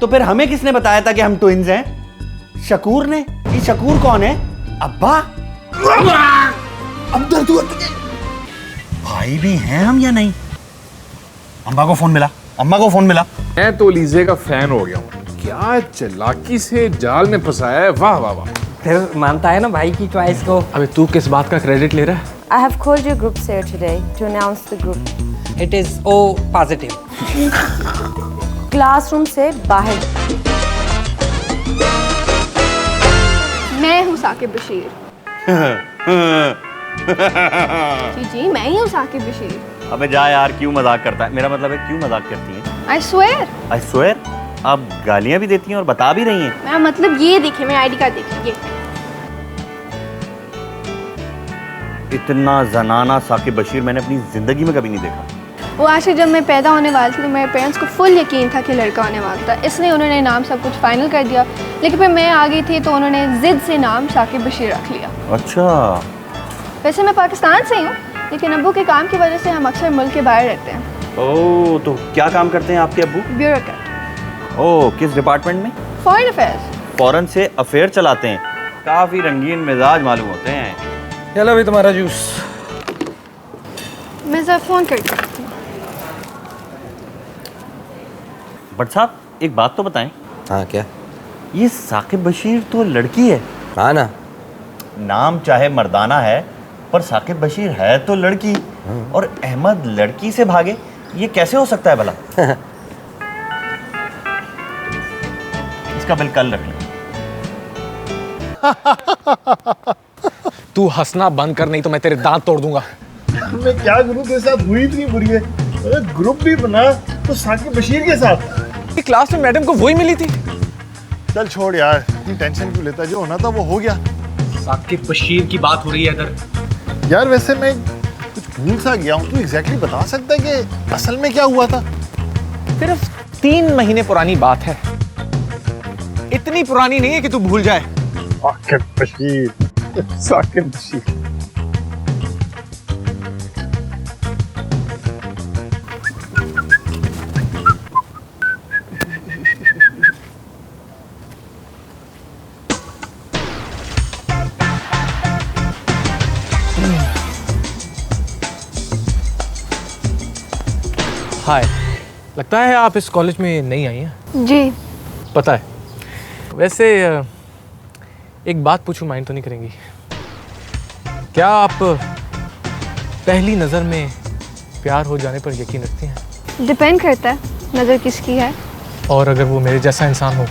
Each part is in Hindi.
तो फिर हमें किसने बताया था कि हम ट्विंस हैं? शकूर ने। ये शकूर कौन है? अब्बा? अब दर्द हुआ तुझे? भाई भी हैं हम या नहीं? अम्मा को फोन मिला, अम्मा को फोन मिला। मैं तो लीजे का फैन हो गया हूँ। क्या चालाकी से जाल में फंसाया है, वाह वाह वाह। फिर मानता है ना भाई की चॉइस को। अबे तू किस बात का क्रेडिट ले रहा है? I have called your group here today to announce the group. It is O positive. Classroom से बाहर। मैं हूँ साकिब बशीर। जी मैं ही हूँ साकिब बशीर। अबे जा यार, क्यों मजाक करता है? मेरा मतलब है क्यों मजाक करती है? I swear। I swear. आप गालियां भी देती हैं और बता भी रही हैं। मेरा मतलब ये देखिए, मेरा आईडी कार्ड देखिए। इतना जनाना साकिब बशीर मैंने अपनी जिंदगी में कभी नहीं देखा। वो आज से जब मैं पैदा होने वाली थी तो मेरे पेरेंट्स को फुल यकीन था कि लड़का होने वाला था, इसलिए उन्होंने नाम सब कुछ फाइनल कर दिया। लेकिन फिर मैं आ गई थी तो उन्होंने जिद से नाम साकिब बशीर रख लिया। अच्छा। वैसे मैं पाकिस्तान से ही हूँ, लेकिन अब्बू के काम की वजह से हम अक्सर मुल्क के बाहर रहते हैं। ओह, तो क्या काम करते हैं आपके अब्बू? ब्यूरोक्रेट। ओह, किस डिपार्टमेंट में? Foreign affairs. फॉरेन से अफेयर चलाते हैं। काफी रंगीन मिजाज मालूम होते हैं। चलो भाई तुम्हारा जूस। मैं जरा फ़ोन करती हूँ। बट साहब एक बात तो बताएं, हाँ क्या? ये साकिब बशीर तो लड़की है। हाँ ना। नाम चाहे मर्दाना है पर साकिब बशीर है तो लड़की। और अहमद लड़की से भागे, ये कैसे हो सकता है भला? इसका बिल कल रख लें। तू हंसना बंद कर, नहीं तो मैं तेरे दांत तोड़ दूंगा। मैं क्या करूं, तेरे साथ हुई इतनी बुरी है। अरे ग्रुप भी बना तो साकिब बशीर के साथ। क्लास में मैडम को वही मिली थी। चल छोड़ यार, इतनी टेंशन क्यों लेता? जो होना था वो हो गया। साकिब बशीर की बात हो रही है इधर। यार वैसे मैं कुछ भूल सा गया हूँ, तू एग्जैक्टली बता सकता है कि असल में क्या हुआ था? सिर्फ 3 महीने पुरानी बात है, इतनी पुरानी नहीं है कि तू भूल जाए। साकिब बशीर, साकिब बशीर। हाय, लगता है आप इस कॉलेज में नई आई हैं। जी। पता है, वैसे एक बात पूछूं, माइंड तो नहीं करेंगी? क्या आप पहली नज़र में प्यार हो जाने पर यकीन रखती हैं? डिपेंड करता है नज़र किसकी है। और अगर वो मेरे जैसा इंसान हो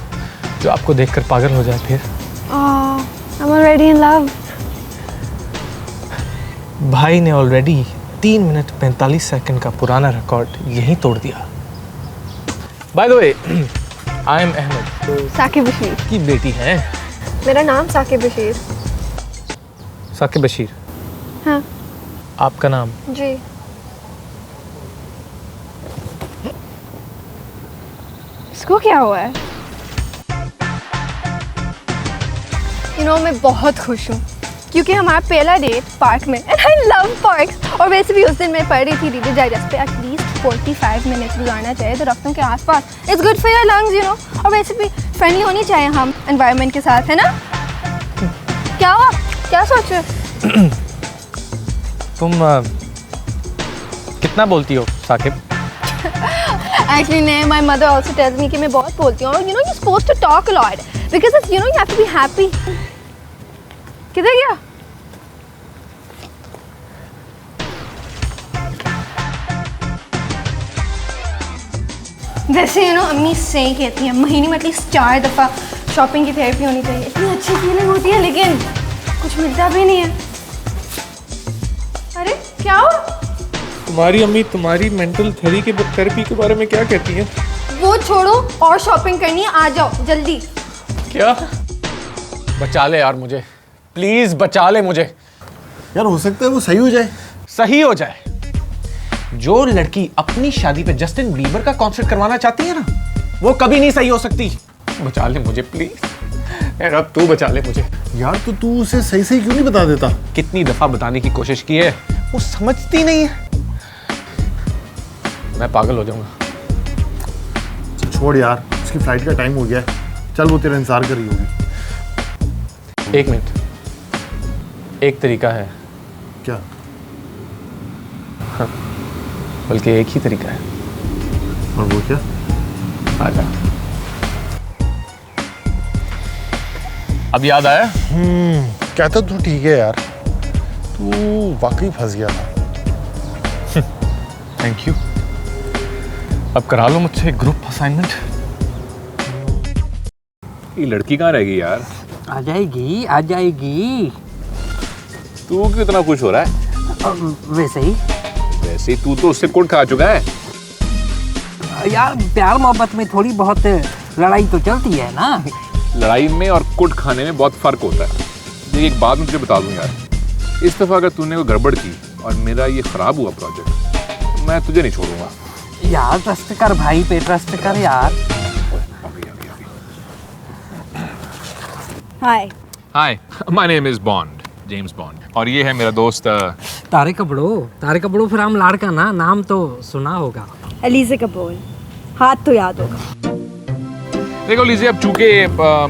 जो आपको देखकर पागल हो जाए फिर? I'm already in love। भाई ने ऑलरेडी 3 मिनट 45 सेकंड का पुराना रिकॉर्ड यहीं तोड़ दिया। By the way, I am Ahmad. Saqib Bashir की बेटी हैं। मेरा नाम साकिब बशीर। साकिब बशीर? हाँ आपका नाम? जी। इसको क्या हुआ है? मैं बहुत खुश हूँ क्योंकि हमारा पहला डेट पार्क में, एंड आई लव पार्क्स। और वैसे भी उस दिन मैं पढ़ रही थी रीडर डाइजेस्ट पे एटलीस्ट 45 मिनट्स गुजारना चाहिए तो रफ्तों के आसपास। It's good for your lungs, और वैसे भी फ्रेंडली होनी चाहिए हम एनवायरनमेंट के साथ, है ना? क्या हुआ? क्या सोच रहे हो? तुम कितना बोलती हो साकिब? Actually, नहीं, my mother also tells me कि मैं बहुत बोलती हूँ। You're supposed to talk a lot because it's, you have to be happy। किधर गया? वैसे अम्मी सही कहती हैं, महीने में एटलीस्ट 4 दफ़ा शॉपिंग की थेरेपी होनी चाहिए। इतनी अच्छी फीलिंग होती है लेकिन कुछ मिलता भी नहीं है। अरे क्या हुआ? तुम्हारी अम्मी तुम्हारी मेंटल थेरेपी के बारे में क्या कहती हैं? वो छोड़ो, और शॉपिंग करनी है, आ जाओ जल्दी। क्या? बचा ले यार मुझे, प्लीज बचा ले मुझे। यार हो सकता है वो सही हो जाए। सही हो जाए? जो लड़की अपनी शादी पे जस्टिन बीबर का कॉन्सर्ट करवाना चाहती है ना, वो कभी नहीं सही हो सकती। बचा ले मुझे प्लीज यार, अब तू बचा ले मुझे। यार तो तू उसे सही सही क्यों नहीं बता देता? कितनी दफा बताने की कोशिश की है, वो समझती नहीं है। मैं पागल हो जाऊंगा। छोड़ यार, उसकी फ्लाइट का टाइम हो गया है, चल वो तेरा इंतजार कर रही होगी। एक मिनट, एक तरीका है, क्या? बल्कि एक ही तरीका है। और वो क्या? आजा। अब याद आया? कहता तू ठीक है यार, तू वाकई फंस गया था। Thank you. अब करा लो मुझसे ग्रुप असाइनमेंट। ये लड़की कहाँ रह गई यार? आ जाएगी आ जाएगी। तू क्यों इतना खुश हो रहा है? वैसे ही वैसे तू तो उससे कुट खा चुका है। यार, प्यार मोहब्बत में थोड़ी बहुत लड़ाई तो चलती है ना। लड़ाई में और कुट खाने में बहुत फर्क होता है। ये एक बात मैं तुझे बता दूं यार, इस दफा अगर तूने कोई गड़बड़ की और मेरा ये खराब हुआ प्रोजेक्ट, मैं तुझे नहीं छोड़ूंगा यार। ट्रस्ट कर भाई पे, ट्रस्ट कर यार। Hi. Hi, my name is bond, James bond, और ये है मेरा दोस्त तारे कपड़ो फिर हम लाड़का ना, नाम तो सुना होगा। Aliza Kapoor. हाथ तो याद होगा। देखो लीजिए, अब चूंकि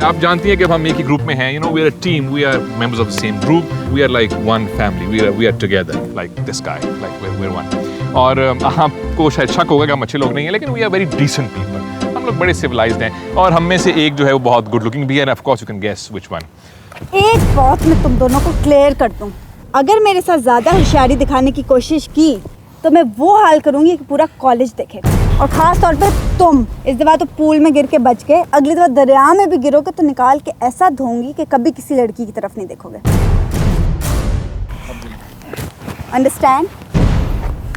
आप जानती हैं कि अब हम एक ही ग्रुप में हैं, you know, we are a team, we are members of the same group, we are like one family, we are together like this guy, like we are one. और आपको शायद शक होगा कि हम अच्छे लोग नहीं हैं, लेकिन we are very decent people. हम लोग बड़े सिविलाइज्ड हैं, और हम में से एक जो है वो बहुत गुड लुकिंग भी है, and of course you can guess which one. एक बात मैं तुम दोनों को क्लियर कर दूं, अगर मेरे साथ ज़्यादा होशियारी दिखाने की कोशिश की तो मैं वो हाल करूंगी कि पूरा कॉलेज देखेगा। और ख़ास तौर पे तुम इस दफ़ा तो पूल में गिर के बच गए, अगली दफ़ा दरिया में भी गिरोगे तो निकाल के ऐसा धोंगी कि कभी किसी लड़की की तरफ नहीं देखोगे। अंडरस्टैंड?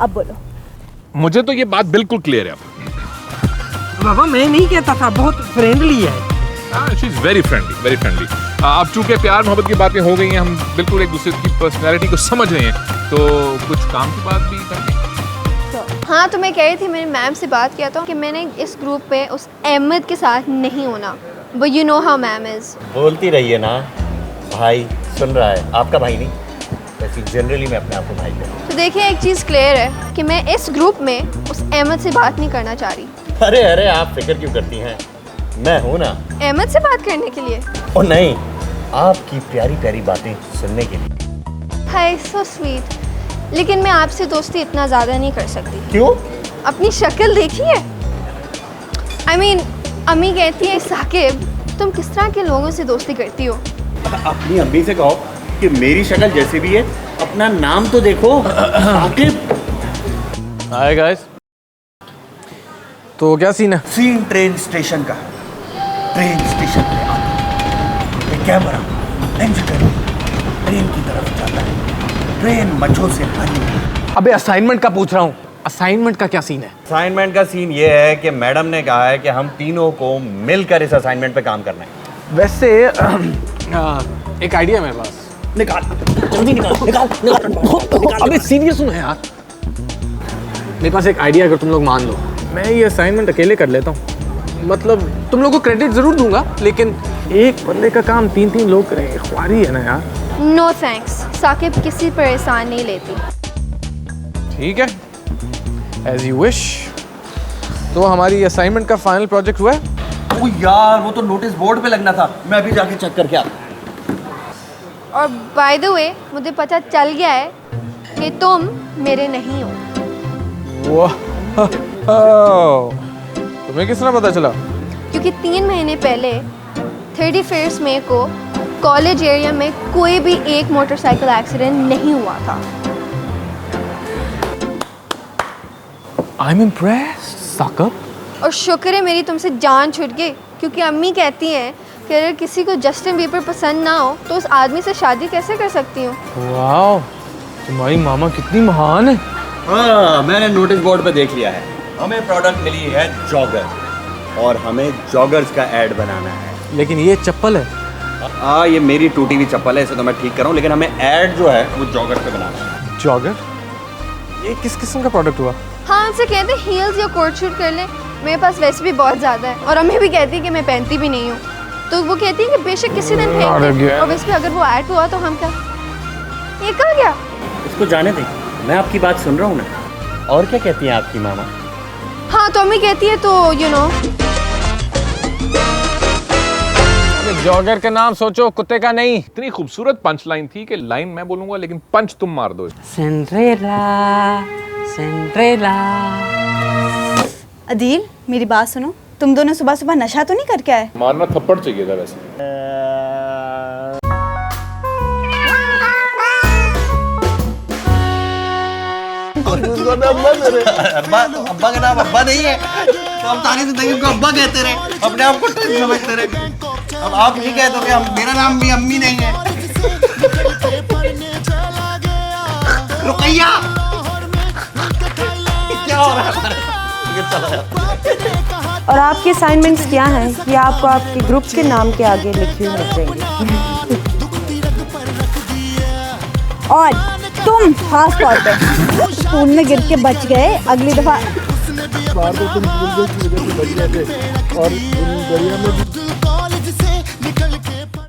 अब बोलो। मुझे तो ये बात बिल्कुल क्लियर है। बाबा मैं नहीं कहता था, बहुत फ्रेंडली है। She is very friendly, very friendly. अब चूंकि प्यार मोहब्बत की बातें हो गई हैं, हम बिल्कुल एक दूसरे की पर्सनैलिटी को समझ रहे हैं, तो कुछ काम की बात भी करनी। हाँ, तो मैं कह रही थी, मैंने मैम से बात किया था कि मैंने इस ग्रुप पे उस अहमद के साथ नहीं होना, but you know how ma'am is. बोलती रहिए ना, भाई सुन रहा है, आपका भाई नहीं, वैसे जनरली मैं अपने आप को भाई कहता हूँ। तो देखिए, एक चीज़ क्लियर है कि मैं इस ग्रुप में उस अहमद से बात नहीं करना चाह रही। अरे अरे, आप फिक्र क्यों करती हैं, मैं हूँ ना। अहमद से बात करने के लिए? ओ नहीं, आपकी प्यारी प्यारी बातें सुनने के लिए। हाय, सो स्वीट। लेकिन मैं आपसे दोस्ती इतना ज़्यादा नहीं कर सकती। क्यों? अपनी शक्ल देखिए। I mean, अम्मी कहती है, साकिब तुम किस तरह के लोगों से दोस्ती करती हो? अपनी अम्मी से कहो कि मेरी शक्ल जैसे भी है, अपना नाम तो देखो, साकिब। Hi guys. तो क्या सीन है? सीन ट्रेन स्टेशन का। ट्रेन स्टेशन पे आते एक कैमरा लेंस कर ट्रेन की तरफ जाता है, ट्रेन मच्छों से भरी। अबे असाइनमेंट का पूछ रहा हूँ, असाइनमेंट का क्या सीन है? असाइनमेंट का सीन ये है कि मैडम ने कहा है कि हम तीनों को मिलकर इस असाइनमेंट पे काम करना है। वैसे एक आइडिया है मेरे पास। निकाल, जल्दी निकाल। अबे सीरियस सुनो यार, मेरे पास एक आइडिया, अगर तुम लोग मान लो, मैं ये असाइनमेंट अकेले कर लेता हूँ। मतलब तुम लोगों को क्रेडिट जरूर दूंगा, लेकिन एक बंदे का काम 3-3 लोग करेंगे, ख्वारी है ना यार। नो थैंक्स, साकिब किसी पर एहसान नहीं लेती। ठीक है, एज यू विश। तो हमारी असाइनमेंट का फाइनल प्रोजेक्ट हुआ है? ओ यार, वो तो नोटिस बोर्ड पे लगना था, मैं अभी जाके चेक करके आता। और बाय द वे, मुझे पता चल गया है कि तुम मेरे नहीं हो। वाह, तुम्हें किस तरह पता चला? क्योंकि 3 महीने पहले 31 मई को कॉलेज एरिया में कोई भी एक मोटरसाइकिल एक्सीडेंट नहीं हुआ था। I'm impressed, Saqib. और शुक्र है मेरी तुमसे जान छूट गई, क्योंकि अम्मी कहती हैं कि अगर किसी को जस्टिन बीबर पसंद ना हो तो उस आदमी से शादी कैसे कर सकती हूँ। वाह, तुम्हारी मामा कितनी महान है। हाँ, मैंने नोटिस बोर्ड पे देख लिया है। हमें प्रोडक्ट मिली है जॉगर, और हमें जॉगर्स का ऐड बनाना है। लेकिन ये चप्पल है। ये मेरी टूटी हुई चप्पल है, इसे तो मैं ठीक कर रहा हूँ, लेकिन हमें ऐड जो है वो जॉगर पे बनाना है। जॉगर? ये किस किस्म का प्रोडक्ट हुआ? हाँ, उनसे कहते हैं हील्स या कोट शूट कर लें, मेरे पास वैसे भी बहुत ज़्यादा है, और अम्मी भी कहती है कि मैं पहनती भी नहीं हूँ, तो वो कहती है कि बेशक किसी दिन पहन, और वैसे भी अगर वो ऐड हुआ तो हम क्या। ये कहाँ गया? इसको जाने दें, मैं आपकी बात सुन रहा हूँ ना। और क्या कहती हैं आपकी मामा? हाँ, तो अम्मी कहती है, तो यू नो जॉगर का नाम सोचो, कुत्ते का नहीं। इतनी खूबसूरत पंच लाइन थी कि लाइन मैं बोलूंगा लेकिन पंच तुम मार दो। Cinderella Cinderella. अदील, मेरी बात सुनो, तुम दोनों सुबह सुबह नशा तो नहीं करके आए? मारना थप्पड़ चाहिए था वैसे। अब्बा का नाम अब्बा नहीं है तो हम सारी जिंदगी को अब्बा कहते रहे, अपने आप को ट्विन समझते रहे। अब आप नहीं कहते तो क्या मेरा नाम भी अम्मी नहीं है? रुकैया, क्या हो रहा है? और आपके असाइनमेंट्स क्या हैं? ये आपको आपके ग्रुप के नाम के आगे लिखे हुए रखेंगे। और तुम खास तौर पे स्कूल में गिर के बच गए, अगली दफा बार तो तुम बच गए थे और दरिया में